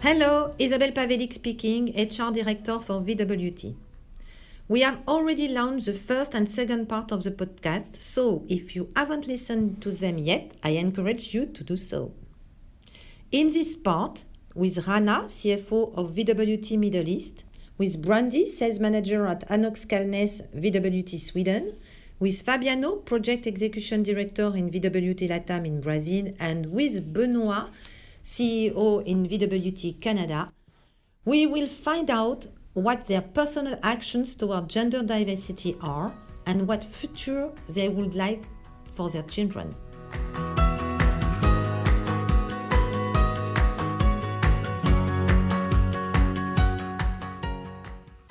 Hello, Isabelle Pavelic speaking, HR Director for VWT. We have already launched the first and second part of the podcast, so if you haven't listened to them yet, I encourage you to do so. In this part, with Rana, CFO of VWT Middle East, with Brandy, Sales Manager at Anox Calnes, VWT Sweden, with Fabiano, Project Execution Director in VWT Latam in Brazil, and with Benoit, CEO in VWT Canada, we will find out what their personal actions toward gender diversity are and what future they would like for their children.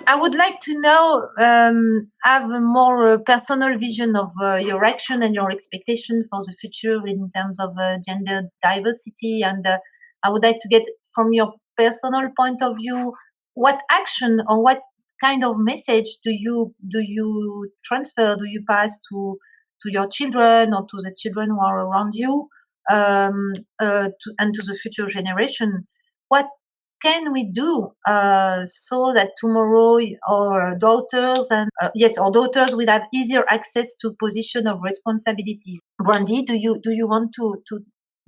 I would like to know, have a more personal vision of your action and your expectation for the future in terms of gender diversity. And I would like to get from your personal point of view, what action or what kind of message do you transfer, do you pass to your children or to the children who are around you, and to the future generation? What can we do so that tomorrow our daughters our daughters will have easier access to position of responsibility? Brandy, do you want to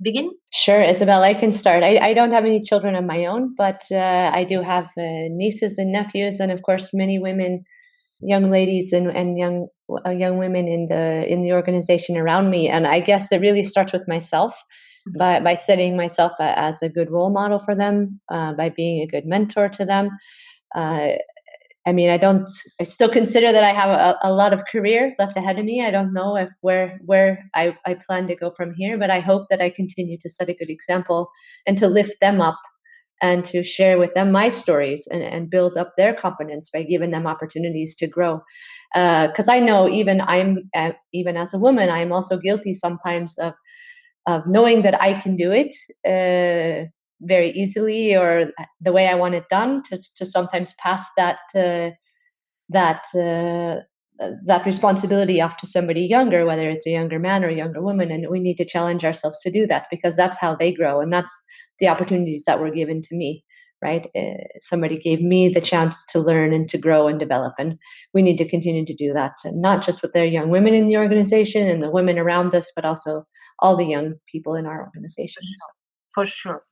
begin? Sure, Isabel, I can start. I don't have any children of my own, but I do have nieces and nephews, and of course many women, young ladies and young women in the organization around me. And I guess it really starts with myself. By setting myself as a good role model for them, by being a good mentor to them. I still consider that I have a lot of career left ahead of me. I don't know if where I plan to go from here, but I hope that I continue to set a good example and to lift them up and to share with them my stories and build up their confidence by giving them opportunities to grow. Because I know even as a woman, I'm also guilty sometimes of knowing that I can do it very easily or the way I want it done, to sometimes pass that responsibility off to somebody younger, whether it's a younger man or a younger woman. And we need to challenge ourselves to do that, because that's how they grow. And that's the opportunities that were given to me, right? Somebody gave me the chance to learn and to grow and develop. And we need to continue to do that, not just with the young women in the organization and the women around us, but also all the young people in our organizations. For sure.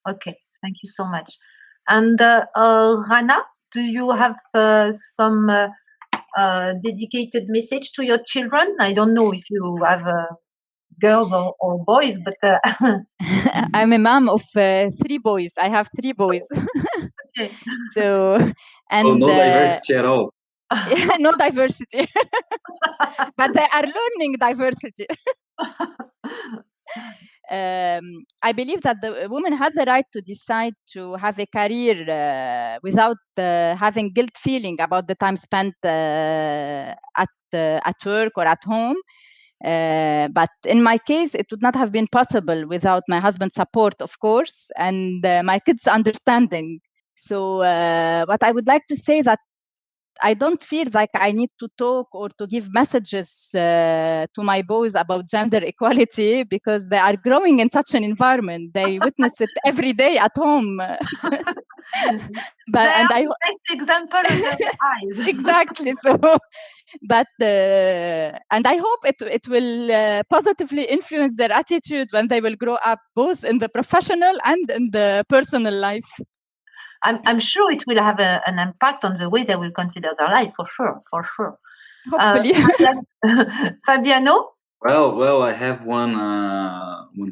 Okay, thank you so much. And Rana, do you have some dedicated message to your children? I don't know if you have girls or boys, but I'm a mom of 3 boys. I have 3 boys. Okay. So, and no diversity at all. Yeah, no diversity, but they are learning diversity. I believe that the woman has the right to decide to have a career without having guilt feeling about the time spent at work or at home. But in my case, it would not have been possible without my husband's support, of course, and my kids' understanding. So what I would like to say that I don't feel like I need to talk or to give messages to my boys about gender equality, because they are growing in such an environment. They witness it every day at home. And I example of their eyes. Exactly. So, but and I hope it will positively influence their attitude when they will grow up, both in the professional and in the personal life. I'm sure it will have an impact on the way they will consider their life, for sure. Hopefully. Fabiano? Well, I have one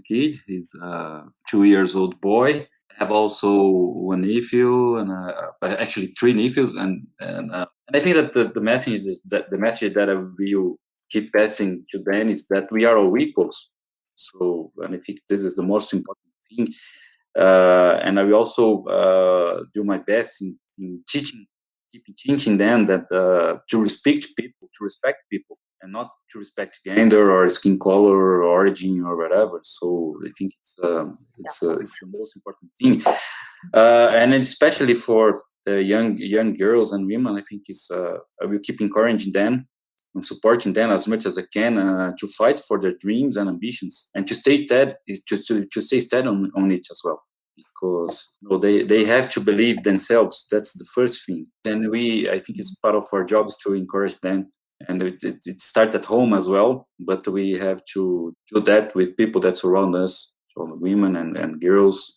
kid. He's a 2 years old boy. I have also one nephew, and actually 3 nephews, and I think that the message that I will keep passing to them is that we are all equals. So, and I think this is the most important thing. And I will also do my best in keeping teaching them that to respect people, and not to respect gender or skin color or origin or whatever. So I think it's the most important thing, and especially for the young girls and women. I think I will keep encouraging them and supporting them as much as I can to fight for their dreams and ambitions, and to stay steady on it as well. because they have to believe themselves. That's the first thing. And I think it's part of our jobs to encourage them. And it starts at home as well, but we have to do that with people that surround us, so women and girls.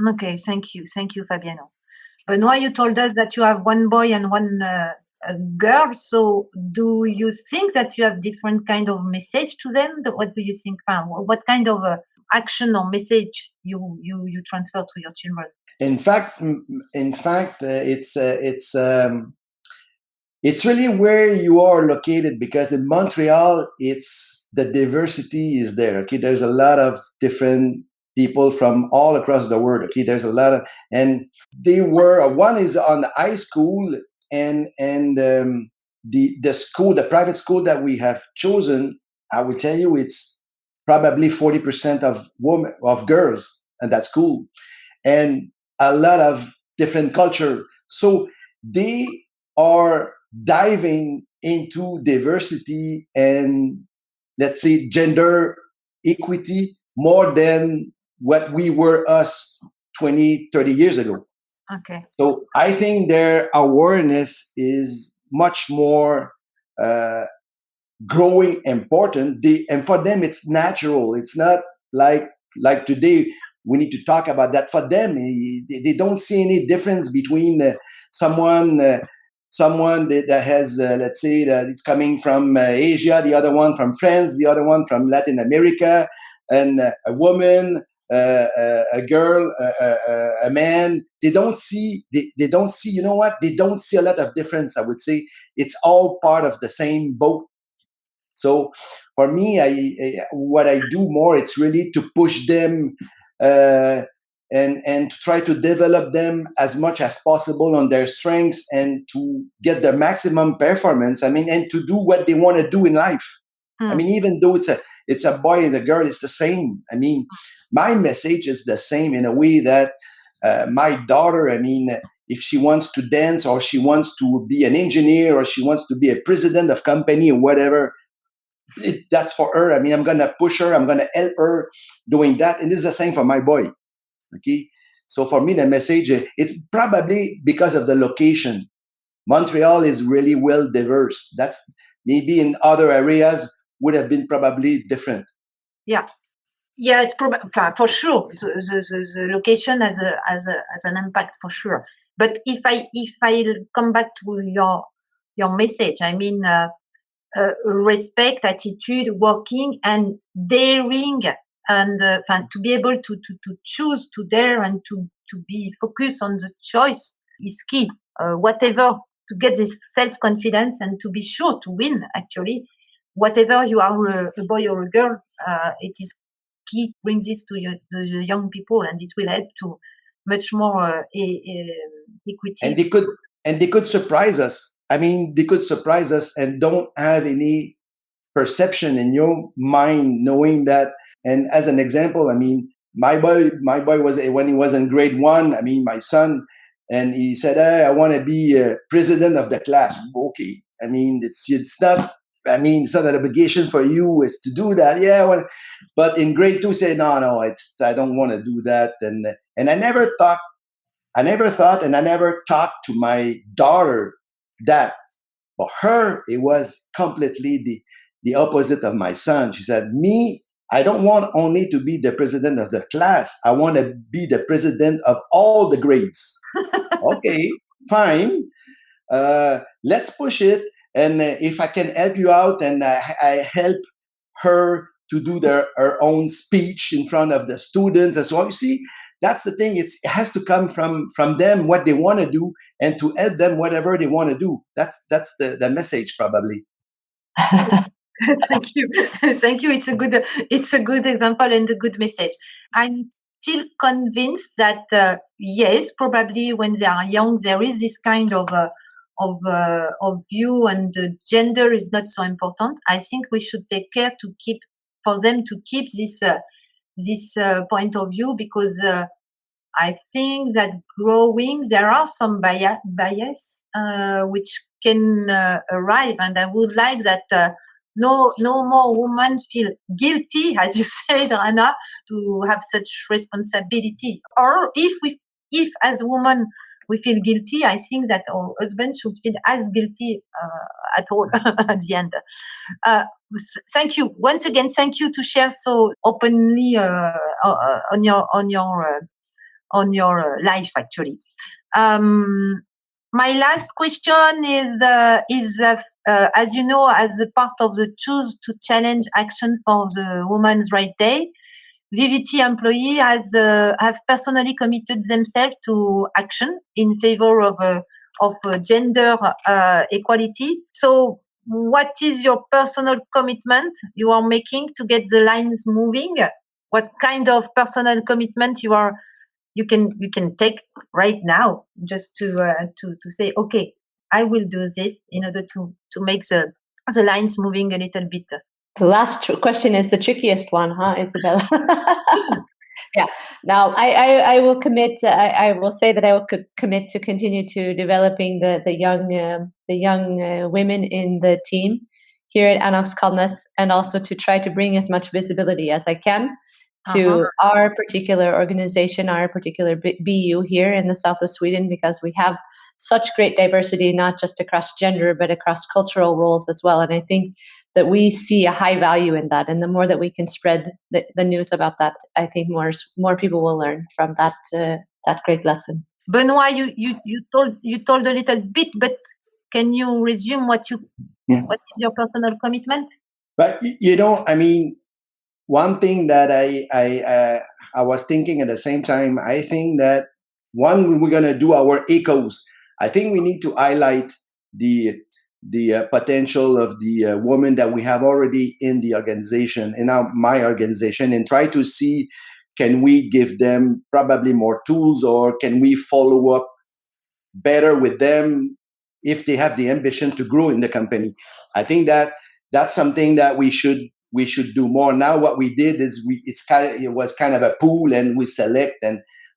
Okay, thank you, Fabiano. Benoit, you told us that you have one boy and one girl. So, do you think that you have different kind of message to them? What do you think? What kind of action or message you transfer to your children? In fact, it's really where you are located, because in Montreal, it's the diversity is there. Okay, there's a lot of different people from all across the world. Okay, there's a lot of, and they were, one is on the high school, and the school, the private school that we have chosen, I will tell you, it's probably 40% of girls at that school, and a lot of different culture. So they are diving into diversity and, let's say, gender equity more than what we were us 20, 30 years ago. Okay. So I think their awareness is much more growing important. And for them, it's natural. It's not like today we need to talk about that. For them, they don't see any difference between someone that has, let's say, that it's coming from Asia, the other one from France, the other one from Latin America, and a woman, a girl, a man. They don't see. They don't see. You know what? They don't see a lot of difference. I would say it's all part of the same boat. So for me, what I do more, it's really to push them and to try to develop them as much as possible on their strengths and to get their maximum performance. I mean, and to do what they want to do in life. I mean, even though it's a boy and a girl, it's the same. I mean, my message is the same in a way that my daughter, I mean, if she wants to dance or she wants to be an engineer or she wants to be a president of company or whatever, that's for her. I mean, I'm going to push her. I'm going to help her doing that. And this is the same for my boy. Okay. So for me, the message, it's probably because of the location. Montreal is really well diverse. That's maybe in other areas would have been probably different. Yeah. Yeah, it's probably for sure. The location has an impact for sure. But if I come back to your message, I mean, respect, attitude, working, and daring, and to be able to choose, to dare, and to be focused on the choice is key. Whatever, to get this self-confidence and to be sure to win. Actually, whatever you are, a boy or a girl, it is key. Bring this to the young people, and it will help to much more equity. And they could surprise us. I mean, they could surprise us and don't have any perception in your mind knowing that. And as an example, I mean, my boy was, when he was in grade 1, I mean, my son, and he said, hey, I want to be president of the class. Okay. I mean, it's not, I mean, it's not an obligation for you is to do that. Yeah. Well, but in grade 2, say, no, I don't want to do that. And I never thought, and I never talked to my daughter that. For her, it was completely the opposite of my son. She said, me, I don't want only to be the president of the class. I want to be the president of all the grades. Okay, fine. Let's push it. And if I can help you out and I help her to do her own speech in front of the students and so on. You see, that's the thing. It has to come from them, what they want to do, and to help them whatever they want to do. That's the message, probably. Thank you. Thank you. It's a good example and a good message. I'm still convinced that yes, probably when they are young, there is this kind of view, and gender is not so important. I think we should take care for them to keep this point of view, because I think that growing, there are some bias which can arrive, and I would like that no more women feel guilty, as you said, Rana, to have such responsibility. Or if as a woman we feel guilty, I think that our husband should feel as guilty at all at the end. Thank you once again. Thank you to share so openly on your life. Actually, my last question is as you know, as a part of the Choose to Challenge action for the Women's Rights Day, VVT employee have personally committed themselves to action in favor of gender equality. So, what is your personal commitment you are making to get the lines moving? What kind of personal commitment you can take right now, just to say, okay, I will do this in order to make the lines moving a little bit. The last question is the trickiest one, huh, Isabella? Yeah. Now, I will commit. I will say that I will commit to continue to developing the young women in the team here at Anox Kalnes, and also to try to bring as much visibility as I can to our particular organization, our particular BU here in the south of Sweden, because we have such great diversity, not just across gender, but across cultural roles as well. And I think that we see a high value in that. And the more that we can spread the news about that, I think more people will learn from that great lesson. Benoit, you told a little bit, but can you resume what is your personal commitment? But I mean, one thing that I was thinking at the same time, I think that when we're gonna do our ecos, I think we need to highlight the potential of the women that we have already in the organization, in my organization, and try to see, can we give them probably more tools, or can we follow up better with them if they have the ambition to grow in the company. I think that that's something that we should do more. Now what we did is it was kind of a pool, and we select,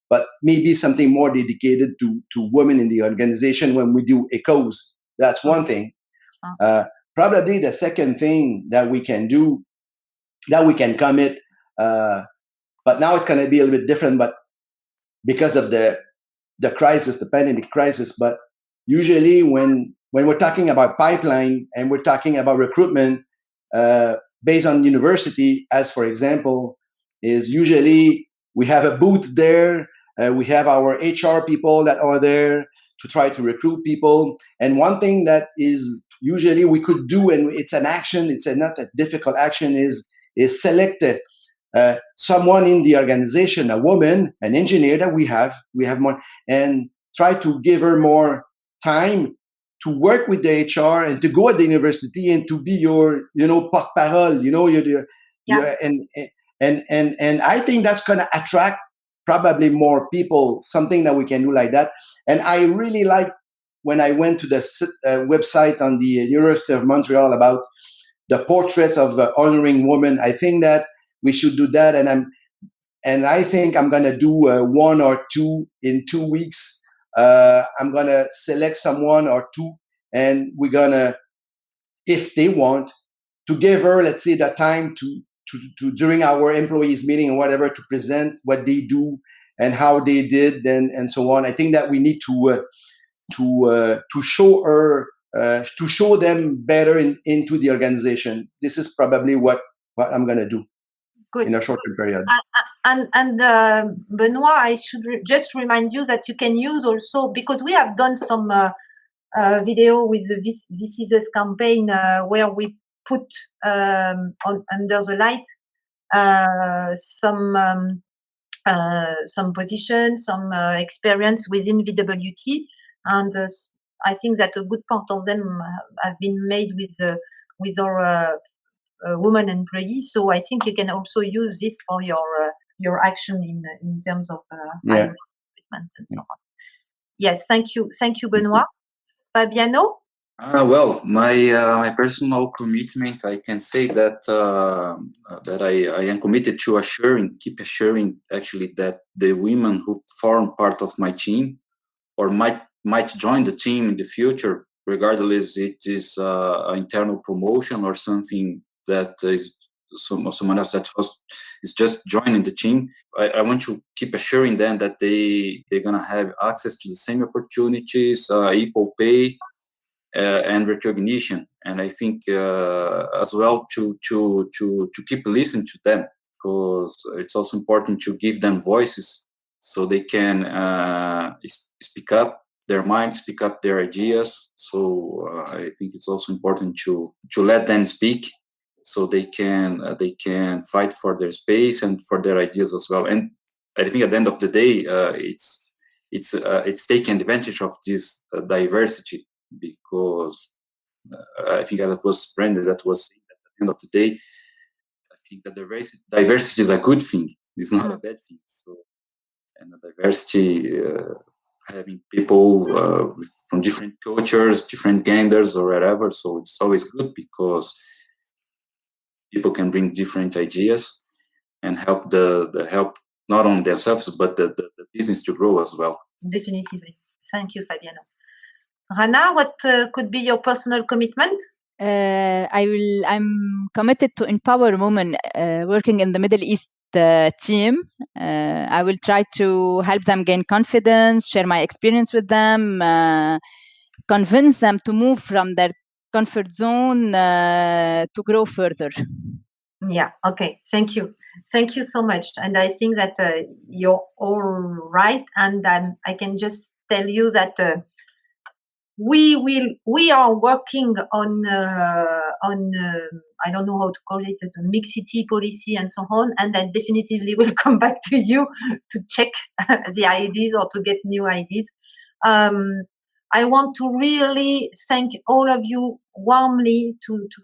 but maybe something more dedicated to women in the organization when we do ecos. That's one thing. Probably the second thing that we can do, that we can commit, but now it's going to be a little bit different, but because of the crisis, the pandemic crisis. But usually when we're talking about pipeline and we're talking about recruitment based on university, as for example, is usually we have a booth there. We have our HR people that are there to try to recruit people. And one thing that is usually we could do, and it's an action, it's not a difficult action, is select someone in the organization, a woman, an engineer that we have more, and try to give her more time to work with the HR and to go at the university and to be your, porte-parole, and I think that's going to attract probably more people, something that we can do like that. And I really like when I went to the website on the University of Montreal about the portraits of honoring women. I think that we should do that, and I think I'm gonna do one or two in 2 weeks. I'm gonna select someone or two, and we're gonna, if they want, to give her, let's say, the time to during our employees meeting or whatever, to present what they do and how they did, and so on. I think that we need to show her, to show them better into the organization. This is probably what I'm gonna do. Good. In a shorter period. And Benoit, I should just remind you that you can use also, because we have done some video with the This Is Us campaign where we put under the light some position, some experience within VWT, and I think that a good part of them have been made with our woman employees. So I think you can also use this for your action in terms of recruitment and so on. Yes, thank you, Benoit. Fabiano. Well, my personal commitment, I can say that that I am committed to keep assuring actually that the women who form part of my team or might join the team in the future regardless it is an internal promotion or something that is someone else that is just joining the team. I want to keep assuring them that they're gonna have access to the same opportunities, equal pay, and recognition. And I think as well to keep listening to them, because it's also important to give them voices so they can speak up their mind, speak up their ideas. So I think it's also important to let them speak, so they can fight for their space and for their ideas as well. And I think at the end of the day, it's taking advantage of this diversity, because I think that was Brandon that was saying that at the end of the day, I think that diversity is a good thing. It's not a bad thing. So, and the diversity, having people from different cultures, different genders, or whatever. So it's always good, because people can bring different ideas and help help not only themselves but the business to grow as well. Definitively. Thank you, Fabiano. Rana, what could be your personal commitment? I'm committed to empower women working in the Middle East team. I will try to help them gain confidence, share my experience with them, convince them to move from their comfort zone to grow further. Yeah, okay. Thank you. Thank you so much. And I think that you're all right. And I can just tell you that we are working on I don't know how to call it, the mixity policy and so on, and I definitively will come back to you to check the ideas or to get new ideas. I want to really thank all of you warmly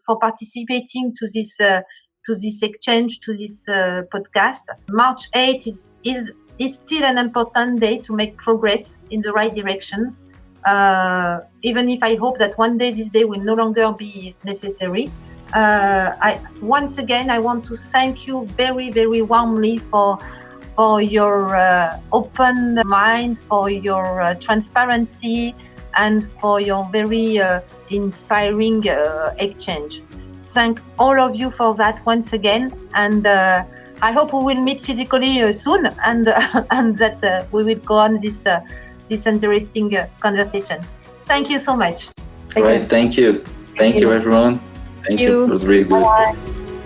for participating to this exchange, to this podcast. March 8th is still an important day to make progress in the right direction. Even if I hope that one day this day will no longer be necessary. Once again, I want to thank you very, very warmly for your open mind, for your transparency, and for your very inspiring exchange. Thank all of you for that once again, and I hope we will meet physically soon, and that we will go on this interesting conversation. Thank you so much. Right, thank you. Thank you, everyone. Thank you. It was really good. Bye.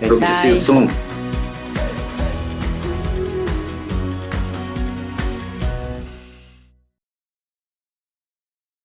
Hope to see you soon.